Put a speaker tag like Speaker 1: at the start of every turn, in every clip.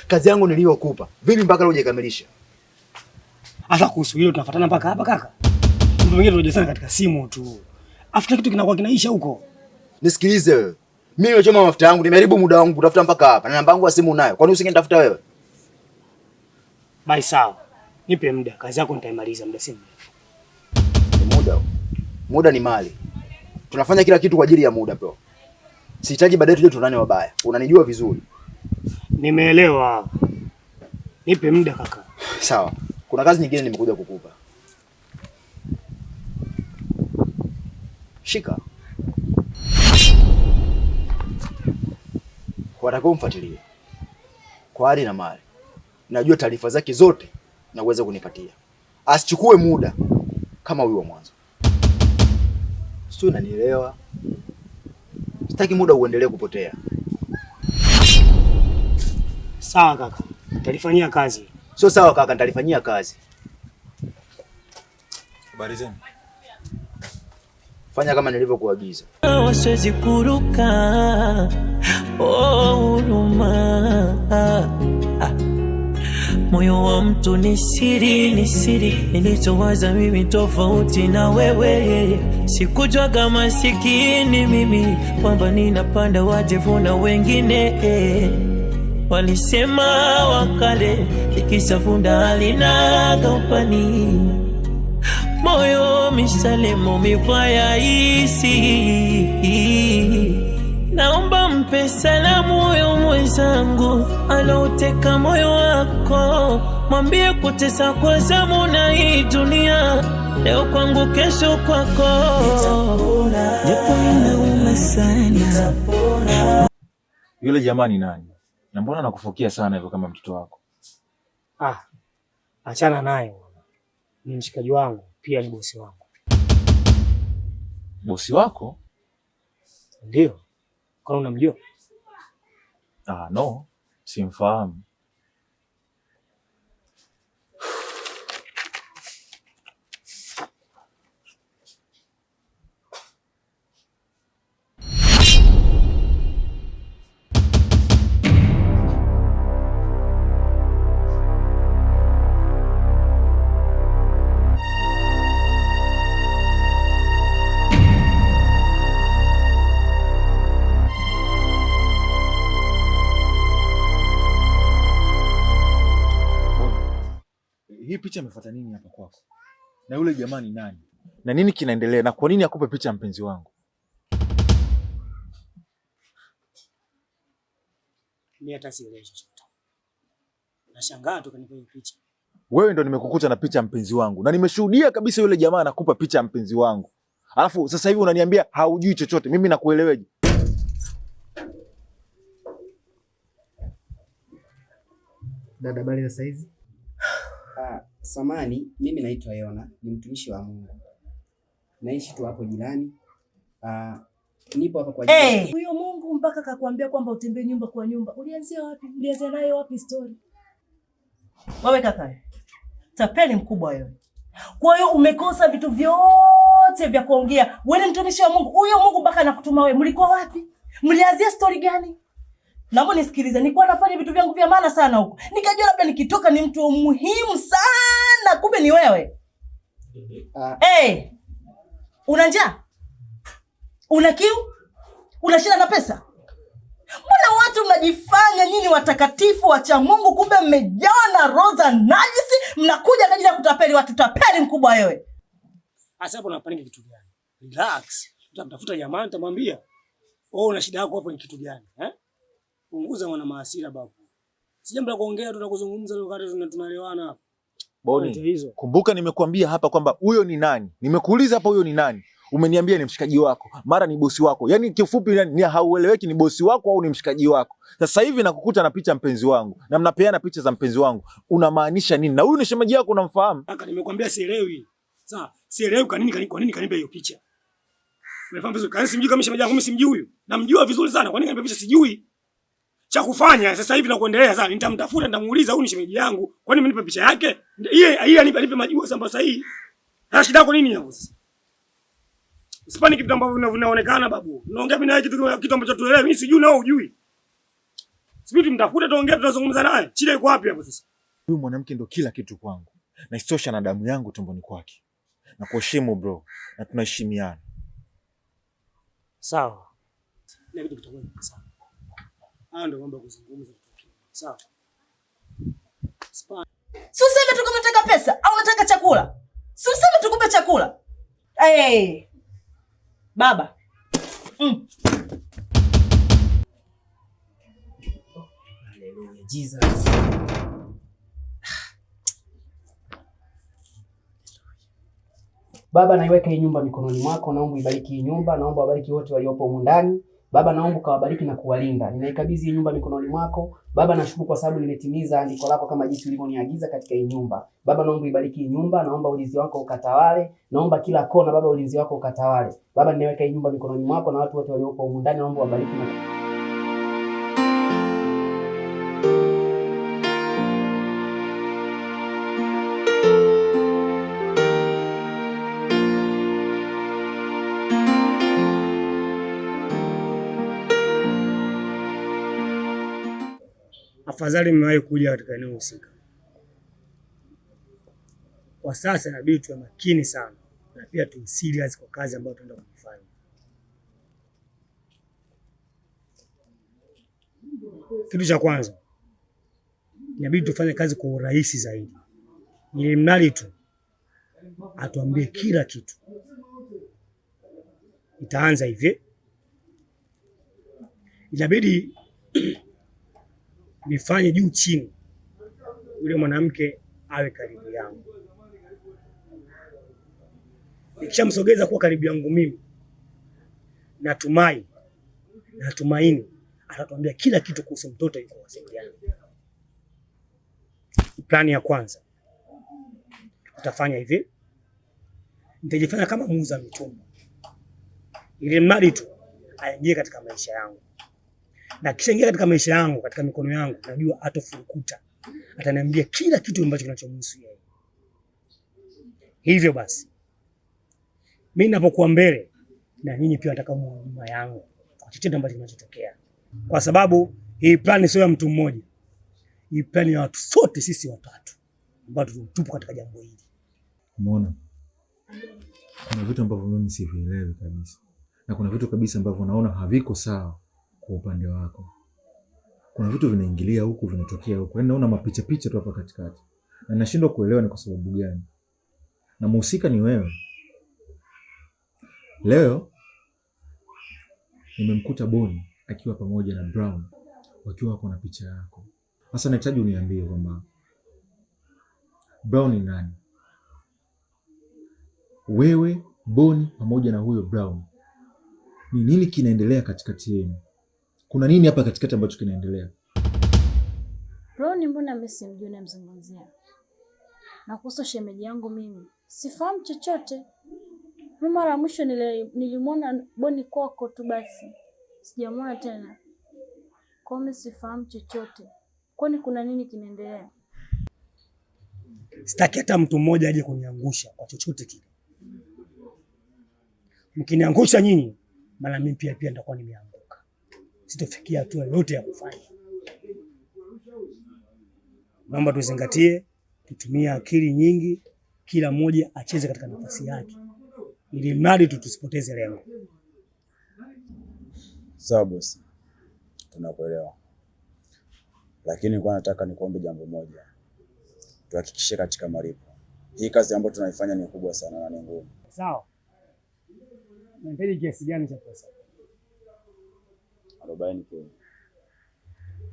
Speaker 1: Kazi yangu niliyokupa. Vipi mpaka leo hujakamilisha?
Speaker 2: Sasa kuhusu hilo tunafuatana mpaka hapa kaka. Mtu mwingine tunajisana katika simu tu. Afuta kitu kinakuwa kinaisha huko.
Speaker 1: Nisikilize wewe. Mimi nimechoma mafuta yangu, nimeharibu muda wangu kutafuta mpaka hapa. Na namba yangu ya simu unayo. Kwani usingenitafuta wewe?
Speaker 2: Bye sawa. Nipe muda. Kazi yako nitaimaliza muda si mrefu.
Speaker 1: Muda. Muda ni mali. Tunafanya kila kitu kwa ajili ya muda bro. Sihitaji baadaye tuje tunane wabaya. Unanijua vizuri.
Speaker 2: Nimeelewa. Nipe muda kaka.
Speaker 1: Sawa. Kuna kazi nyingine nimekuja kukupa. Shika. Watakao mfuatilie. Kwa hali na mali. Najua taarifa zake zote na uweze kunipatia. Asichukue muda kama huyo wa mwanzo. Sio, unanielewa? Sitaki muda uendelee kupotea.
Speaker 2: Sawa kaka. Nitalifanyia kazi.
Speaker 1: Sio sawa kaka, nitalifanyia kazi.
Speaker 3: Habari zenu.
Speaker 1: Fanya kama nilivyokuagiza.
Speaker 4: Siwezi kuruka. Huruma. Moyo wa mtu ni siri, nilichowaza mimi tofauti na wewe. Sikujua kama masikini mimi kwamba ninapanda wajivu na wengine. Walisema wakale ikisafunda halinaga upani. Moyo mishalemo mifaya isi. Naomba mpe salamu moyo mwenzangu anauteka moyo wako. Mwambie kutesa kwa zamu na hii dunia. Leo kwangu kesho kwako. Japo inauma sana.
Speaker 3: Yule jamani nani? Na mbona nakufokia sana hivyo kama mtoto wako?
Speaker 2: Achana naye. Ni mshikaji wangu, pia ni bosi wangu.
Speaker 3: Bosi wako?
Speaker 2: Ndio. Kwani unamjua?
Speaker 3: No, simfahamu. Hii picha imefuata nini hapa kwako? Na yule jamani nani? Na nini kinaendelea? Na kwa nini akupe picha mpenzi wangu?
Speaker 2: Mimi hata sielewi chochote. Nashangaa tu kanipa picha.
Speaker 3: Wewe ndo nimekukuta na picha mpenzi wangu. Na nimeshuhudia kabisa yule jamaa anakupa picha mpenzi wangu. Alafu sasa hivi unaniambia haujui chochote. Mimi nakueleweje?
Speaker 5: Dada, habari za saizi?
Speaker 6: Samani, mimi naitwa Yona, ni mtumishi wa Mungu. Naishi tu hapo jirani. Nipo hapa kwa ajili.
Speaker 7: Huyo Mungu mpaka akakwambia kwamba utembee nyumba kwa nyumba. Ulianzia wapi? Ulianzia nayo wapi story? Wewe kaka. Tapeli mkubwa wewe. Kwa hiyo umekosa vitu vyote vya kuongea. Wewe ni mtumishi wa Mungu. Huyo Mungu mpaka anakutuma wewe. Mlikuwa wapi? Mlianzia story gani? Naomba nisikilize. Nilikuwa nafanya vitu vyangu vya maana sana huko. Nikajua labda nikitoka ni mtu muhimu sana. Kumbe ni wewe. Una njaa? Una kiu? Una shida na pesa? Mbona watu mnajifanya nyinyi watakatifu wacha Mungu, kumbe mmejaa na roho za najisi, mnakuja kwa ajili ya kutapeli watu. Tapeli mkubwa wewe.
Speaker 2: Sasa hapo unapaniki kitu gani? Relax. Tutamtafuta jamaa nitamwambia. Wewe una shida yako hapo ni kitu gani? Punguza mwana maasira babu. Si jambo la kuongea tu na kuzungumza leo wakati tunalewana hapa.
Speaker 3: Boni, kumbuka nimekuambia hapa kwamba huyo ni nani? Nimekuuliza hapa huyo ni nani? Umeniambia ni mshikaji wako, mara ni bosi wako. Yaani kifupi ni haueleweki ni bosi wako au ni mshikaji wako. Sasa hivi nakukuta na picha mpenzi wangu na mnapeana picha za mpenzi wangu. Unamaanisha nini? Na huyu ni shemeji yako unamfahamu?
Speaker 2: Kaka, nimekwambia sielewi. Sawa, sielewi kwa nini kanipa hiyo picha. Umefahamu vizuri? Kani simjui kama shemeji yangu, mimi simjui huyu. Namjua vizuri sana. Kwa nini kanipa picha sijui? Cha kufanya sasa hivi na kuendelea sasa nitamtafuta nitamuuliza huyu ni shemeji yangu. Kwa nini mnipa picha yake? Yeye anipe majibu sasa sahihi. Na shida yako nini hapo sasa? Usipani kitu ambacho vinaonekana babu. Unaongea mimi na kitu ambacho tuelewe. Mimi sijui na wewe hujui. Sibidi mtafuta tuongee, tutazungumza naye. Shida iko wapi hapo sasa?
Speaker 3: Huyu mwanamke ndo kila kitu kwangu. Na isitosha na damu yangu tumboni kwake. Na kuheshimu bro, na tunaheshimiana.
Speaker 2: Sawa. Ile kitu kitakuwa sawa. Haya ndio mambo ya kuzungumza. Sawa.
Speaker 7: Si useme tu kama unataka pesa au unataka chakula. Si useme tukupe chakula. Baba.
Speaker 6: Hallelujah, Jesus. Baba, naiweka hii nyumba mikononi mwako, naomba ibariki hii nyumba, naomba wabariki wote waliopo humu ndani. Baba, naomba kawabariki na kuwalinda. Ninaikabidhi hii nyumba mikononi mwako. Baba, nashukuru kwa sababu nimetimiza andiko lako kama jinsi ulivyoniagiza katika hii nyumba. Baba, naomba ibariki hii nyumba, naomba ulinzi wako ukatawale. Naomba kila kona Baba ulinzi wako ukatawale. Baba, ninaweka hii nyumba mikononi mwako na watu wote waliopo humu ndani, naomba wabariki na
Speaker 2: afadhali mmewahi kuja katika eneo husika. Kwa sasa inabidi tuwe makini sana na pia tuwe serious kwa kazi ambayo tunaenda kufanya. Kitu cha kwanza, inabidi tufanye kazi kwa urahisi zaidi. Ili mradi tu atuambie kila kitu. Itaanza hivi. Inabidi nifanye juu chini yule mwanamke awe karibu yangu. Nikishamsogeza kuwa karibu yangu mimi, natumaini atatuambia kila kitu kuhusu mtoto yuko wasiliana. Plani ya kwanza, tutafanya hivi. Nitajifanya kama muuza mitumba, ili mradi tu aingie katika maisha yangu. Na kisha ingia katika maisha yangu, katika mikono yangu, najua atofurukuta. Ataniambia kila kitu ambacho kinachomhusu yeye. Hivyo basi, mimi ninapokuwa mbele na nyinyi pia nataka muwe nyuma yangu kwa chochote ambacho kinachotokea. Kwa sababu hii plani sio ya mtu mmoja. Hii plani ya watu sote sisi watatu ambao tupo katika jambo hili.
Speaker 3: Umeona? Kuna vitu ambavyo mimi sivielewi kabisa. Na kuna vitu kabisa ambavyo naona haviko sawa kwa upande wako. Kuna vitu vinaingilia huku, vinatokea huku. Yaani naona mapicha tu hapa katikati. Na nashindwa kuelewa ni kwa sababu gani. Na mhusika ni wewe. Leo nimemkuta Boni akiwa pamoja na Brown wakiwa wako na picha yako. Sasa nahitaji uniambie kwamba Brown ni nani? Wewe, Boni pamoja na huyo Brown. Ni nini kinaendelea katikati yenu? Kuna nini hapa katikati ambacho kinaendelea?
Speaker 8: Brown mbona mimi simjui namzungumzia? Na kuhusu shemeji yangu mimi sifahamu chochote. Mimi mara mwisho nilimwona Boni kwako tu basi. Sijamwona tena. Kwa mimi sifahamu chochote. Kwani kuna nini kinaendelea?
Speaker 2: Sitaki hata mtu mmoja aje kuniangusha kwa chochote kile. Mkiniangusha nyinyi, maana mimi pia nitakuwa nimeanguka. Sitofikia hatua yote ya kufanya. Naomba tuzingatie, tutumie akili nyingi, kila mmoja acheze katika nafasi yake. Ili mradi tusipoteze lengo.
Speaker 9: Sawa bosi. Tunakuelewa. Lakini kwa nataka nikuombe jambo moja. Tuhakikishe katika malipo. Hii kazi ambayo tunaifanya ni kubwa sana na ni ngumu.
Speaker 2: Sawa. Unahitaji kiasi gani cha pesa?
Speaker 9: 40 kwa.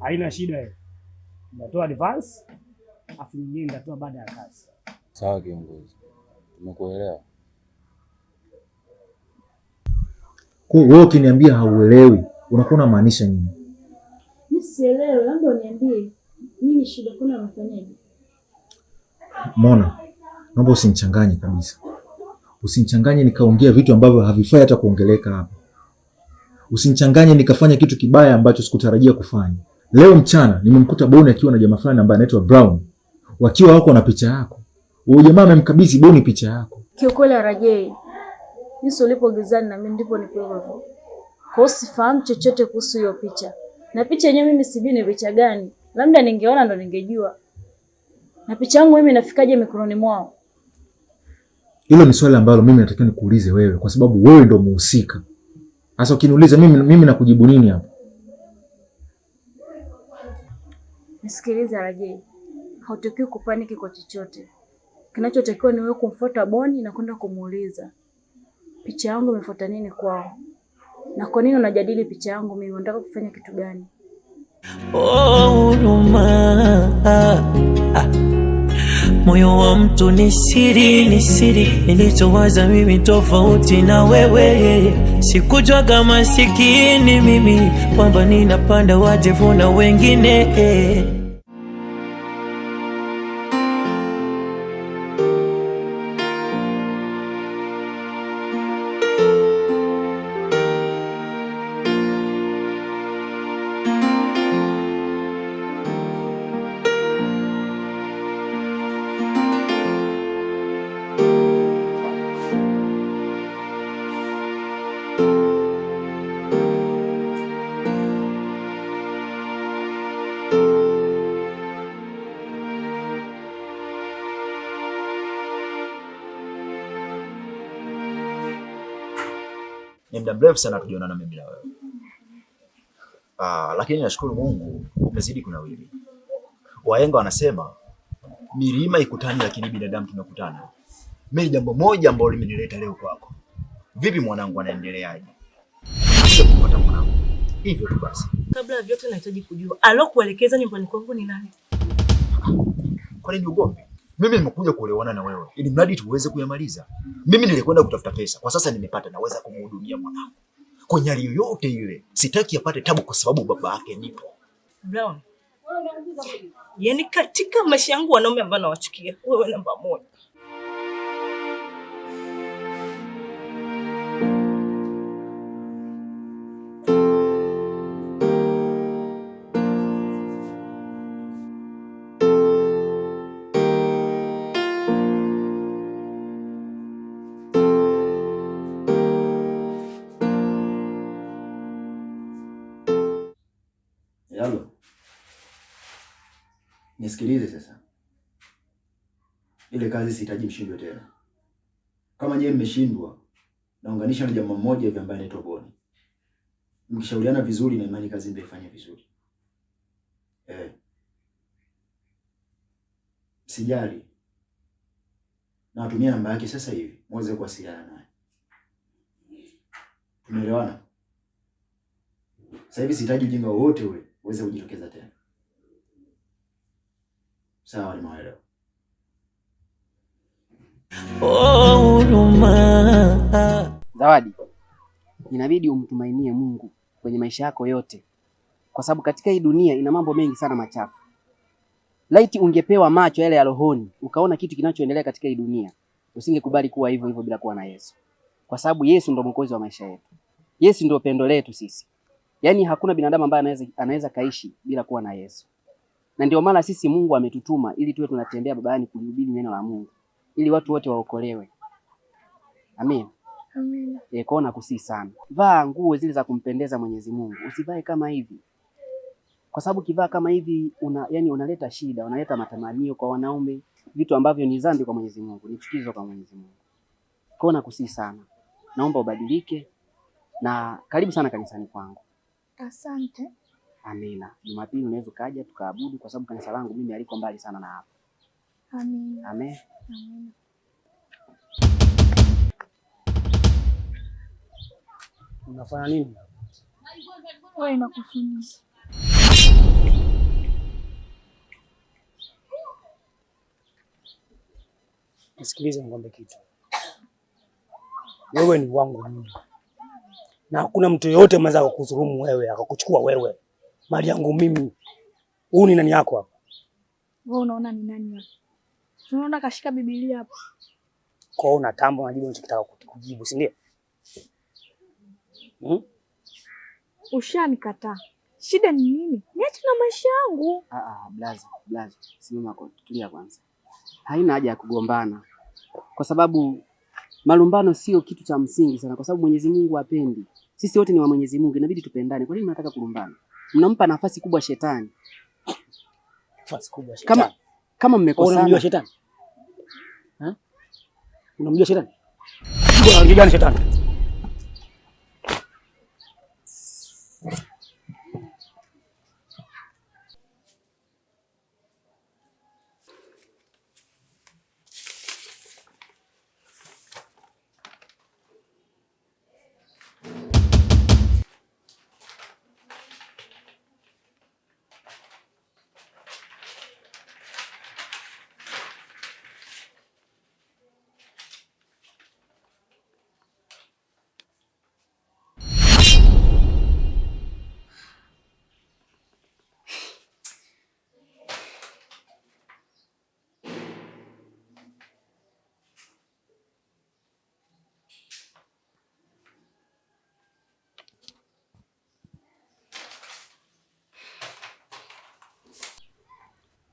Speaker 2: Haina shida hiyo. Nitatoa advance, afu nyingine nitatoa baada ya kazi.
Speaker 9: Sawa kiongozi. Tumekuelewa.
Speaker 3: Kwa wewe ukiniambia hauelewi, unakuwa unamaanisha nini?
Speaker 8: Mimi sielewi, labda uniambie nini shida, kuna unafanyaje?
Speaker 3: Mona, naomba usinichanganye kabisa. Usinichanganye nikaongea vitu ambavyo havifai hata kuongeleka hapa. Usinichanganye nikafanya kitu kibaya ambacho sikutarajia kufanya. Leo mchana nimemkuta Boni akiwa na jamaa fulani ambaye anaitwa Brown. Wakiwa wako na picha yako. Huyo jamaa amemkabidhi Boni picha yako.
Speaker 8: Kiukweli Rajei, Yesu ulipo gizani na mimi ndipo nipo hivyo. Kwa hiyo sifahamu chochote kuhusu hiyo picha. Na picha yenyewe mimi sijui ni picha gani. Labda ningeona ndo ningejua. Na picha yangu mimi nafikaje mikononi mwao?
Speaker 3: Hilo ni swali ambalo mimi natakiwa nikuulize wewe kwa sababu wewe ndo muhusika. Sasa ukiniuliza mimi nakujibu nini hapa?
Speaker 8: Nisikilize Rajei. Hautakiwi kupaniki kwa chochote. Kinachotakiwa ni wewe kumfuata Boni na kwenda kumuuliza. Picha yangu imefuata nini kwao? Na kwa nini unajadili picha yangu mimi? Unataka kufanya kitu gani?
Speaker 4: Huruma. Moyo wa mtu ni siri, nilichowaza mimi tofauti na wewe. Sikujua kama masikini mimi kwamba ninapanda wajivu na wengine.
Speaker 1: Ni muda mrefu sana tujionana mimi na wewe. Lakini nashukuru Mungu umezidi kunawiri. Wahenga wanasema milima ikutani lakini binadamu tunakutana. Mimi jambo moja ambalo limenileta leo kwako. Vipi mwanangu anaendeleaje? Sio kupata mwanangu. Hivyo tu basi.
Speaker 7: Kabla ya vyote nahitaji kujua alokuelekeza nyumbani kwangu ni nani?
Speaker 1: Kwa nini ugomvi? Mimi nimekuja kuolewana na wewe ili mradi tuweze kuyamaliza. Mimi nilikwenda kutafuta pesa. Kwa sasa nimepata, naweza kumhudumia mwanangu. Kwa hali yoyote ile, sitaki apate tabu kwa sababu baba yake nipo.
Speaker 7: Brown. Yaani katika maisha yangu wanaume ambao nawachukia, wewe namba 1.
Speaker 1: Yalo. Nisikilize sasa. Ile kazi sihitaji mshindwe tena. Kama nyewe mmeshindwa, naunganisha na jamaa mmoja hivi ambaye anaitwa Boni. Mkishauriana vizuri na imani kazi mtaifanya vizuri. Sijali. Na natumia namba yake sasa hivi, muweze kuwasiliana naye. Tumeelewana? Sasa hivi sihitaji ujinga wowote ule uweze kujitokeza tena. Sawa, nimeelewa.
Speaker 6: Zawadi, inabidi umtumainie Mungu kwenye maisha yako yote, kwa sababu katika hii dunia ina mambo mengi sana machafu. Laiti ungepewa macho yale ya rohoni ukaona kitu kinachoendelea katika hii dunia, usingekubali kuwa hivyo hivyo bila kuwa na Yesu, kwa sababu Yesu ndo mwokozi wa maisha yetu. Yesu ndo pendo letu sisi. Yaani hakuna binadamu ambaye anaweza kaishi bila kuwa na Yesu. Na ndio maana sisi Mungu ametutuma ili tuwe tunatembea barabarani kuhubiri neno la Mungu, ili watu wote waokolewe. Amen.
Speaker 8: Amen.
Speaker 6: Kwa nakusii sana, vaa nguo zile za kumpendeza Mwenyezi Mungu. Usivae kama hivi. Kwa sababu kivaa kama hivi unaleta shida, unaleta matamanio kwa wanaume, vitu ambavyo ni dhambi kwa Mwenyezi Mungu, ni chukizo kwa Mwenyezi Mungu. Kwa nakusii sana. Naomba ubadilike na karibu sana kanisani kwangu.
Speaker 8: Asante.
Speaker 6: Amina. Jumapili unaweza kaja tukaabudu kwa sababu kanisa langu mimi aliko mbali sana na hapa.
Speaker 8: Amina.
Speaker 6: Amen.
Speaker 8: Amina.
Speaker 2: Unafanya nini?
Speaker 8: Wewe nakufunia.
Speaker 2: Nisikilize ngombe kitu. Wewe ni wangu mimi. Na hakuna mtu yoyote mwanza kukudhulumu wewe, akakuchukua wewe. Mali yangu mimi. Huu ni nani yako hapa?
Speaker 8: Wewe unaona ni nani hapa? Unaona kashika Biblia hapa.
Speaker 2: Kwa hiyo unatambo unajibu unachotaka kujibu, si ndio?
Speaker 8: Ushanikataa. Shida ni nini? Niache na maisha yangu.
Speaker 6: Blaza. Simama kwa tulia kwanza. Haina haja ya kugombana. Kwa sababu malumbano sio kitu cha msingi sana, kwa sababu Mwenyezi Mungu hapendi. Sisi wote ni wa Mwenyezi Mungu, inabidi tupendane. Kwa nini unataka kulumbana? mnampa nafasi kubwa shetani.
Speaker 2: Nafasi kubwa shetani.
Speaker 6: Kama mmekosana.
Speaker 2: Unamjua shetani? Unamjua shetani? Unamjua gani shetani?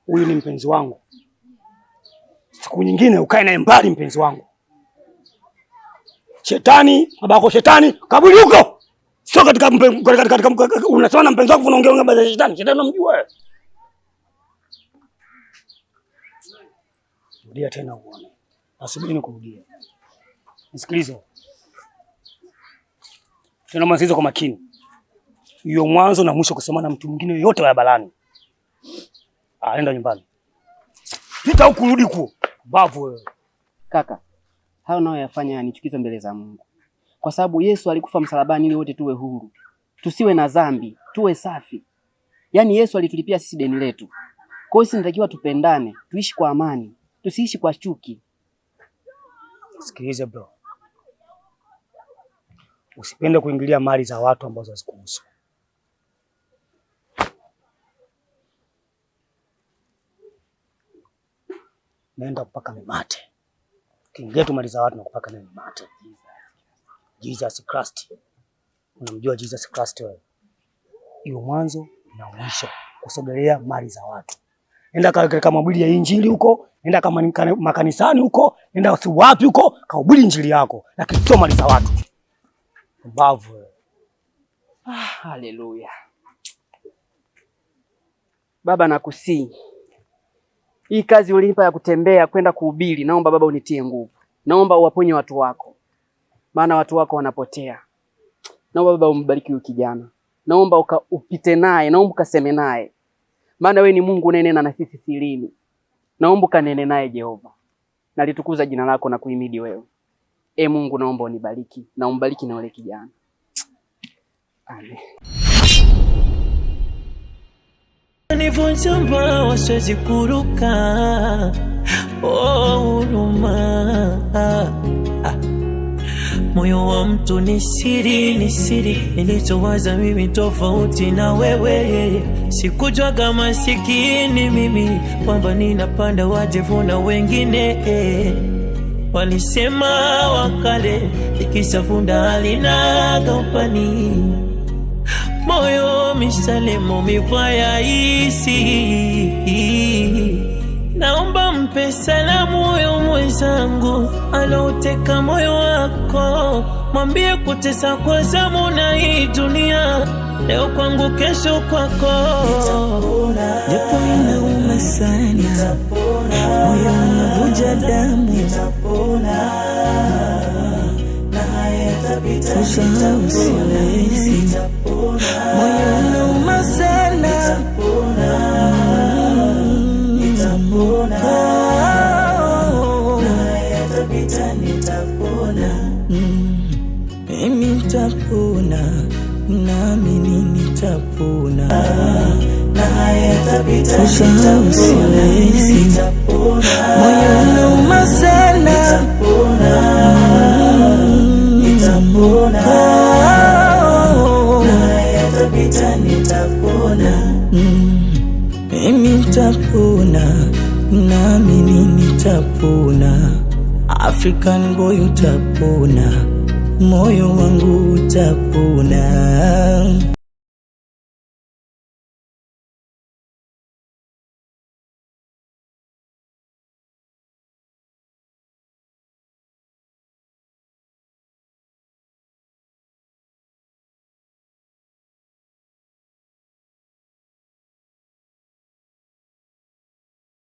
Speaker 2: Huyu ni mpenzi wangu. Siku nyingine ukae naye mbali mpenzi wangu. Shetani, babako shetani, kaburi huko. Sio katika unasema na mpenzi wako unaongea mambo ya shetani. Shetani unamjua wewe. Rudia tena uone. Asubiri nikurudia. Nisikilize. Tena mwanzo kwa makini. Hiyo mwanzo na mwisho kusema na mtu mwingine yote wa balani. Aenda nyumbani. Pita huku rudi huko. Bavu wewe.
Speaker 6: Kaka, hayo nayo yafanya yanichukiza mbele za Mungu. Kwa sababu Yesu alikufa msalabani ili wote tuwe huru. Tusiwe na dhambi, tuwe safi. Yaani Yesu alitulipia sisi deni letu. Kwa hiyo sisi tunatakiwa tupendane, tuishi kwa amani, tusiishi kwa chuki.
Speaker 2: Sikilize bro. Usipende kuingilia mali za watu ambazo hazikuhusu. Nenda kupaka mate. Kiingia tu mali za watu na kupaka nini mate. Jesus Christ. Unamjua Jesus Christ wewe? Hiyo mwanzo na mwisho kusogelea mali za watu. Nenda katika mahubiri ya injili huko, nenda kama makanisani huko, nenda wapi huko, kahubiri injili yako, lakini sio mali za watu. Mbavu wewe.
Speaker 6: Haleluya. Baba nakusii. Hii kazi ulinipa ya kutembea kwenda kuhubiri, naomba Baba unitie nguvu. Naomba uwaponye watu wako. Maana watu wako wanapotea. Naomba Baba umbariki huyu kijana. Naomba upite naye, naomba ukaseme naye. Maana wewe ni Mungu unenena na sisi sirini. Naomba kanene naye Jehova. Nalitukuza jina lako na kuhimidi wewe. Mungu naomba unibariki na umbariki na yule kijana. Amen.
Speaker 4: Nivunja mbawa siwezi kuruka. Huruma. Moyo wa mtu ni siri, nilichowaza mimi tofauti na wewe. Sikujua kama masikini mimi kwamba ninapanda wajivuna wengine. Walisema wakale ikisafunda halinaga upani. Moyo mishalemo mifaya isi. Naomba mpe salamu moyo mwenzangu alouteka moyo wako. Mwambie kutesa kwa zamu na hii dunia, leo kwangu kesho kwako.
Speaker 10: Japo inauma sana, moyo unavuja damu. Usahau siwezi, moyo unauma sana. Mimi nitapona, naamini nitapona. Usahau siwezi, moyo unauma sana. Mimi nitapona, naamini nitapona. African boy utapona, moyo wangu utapona.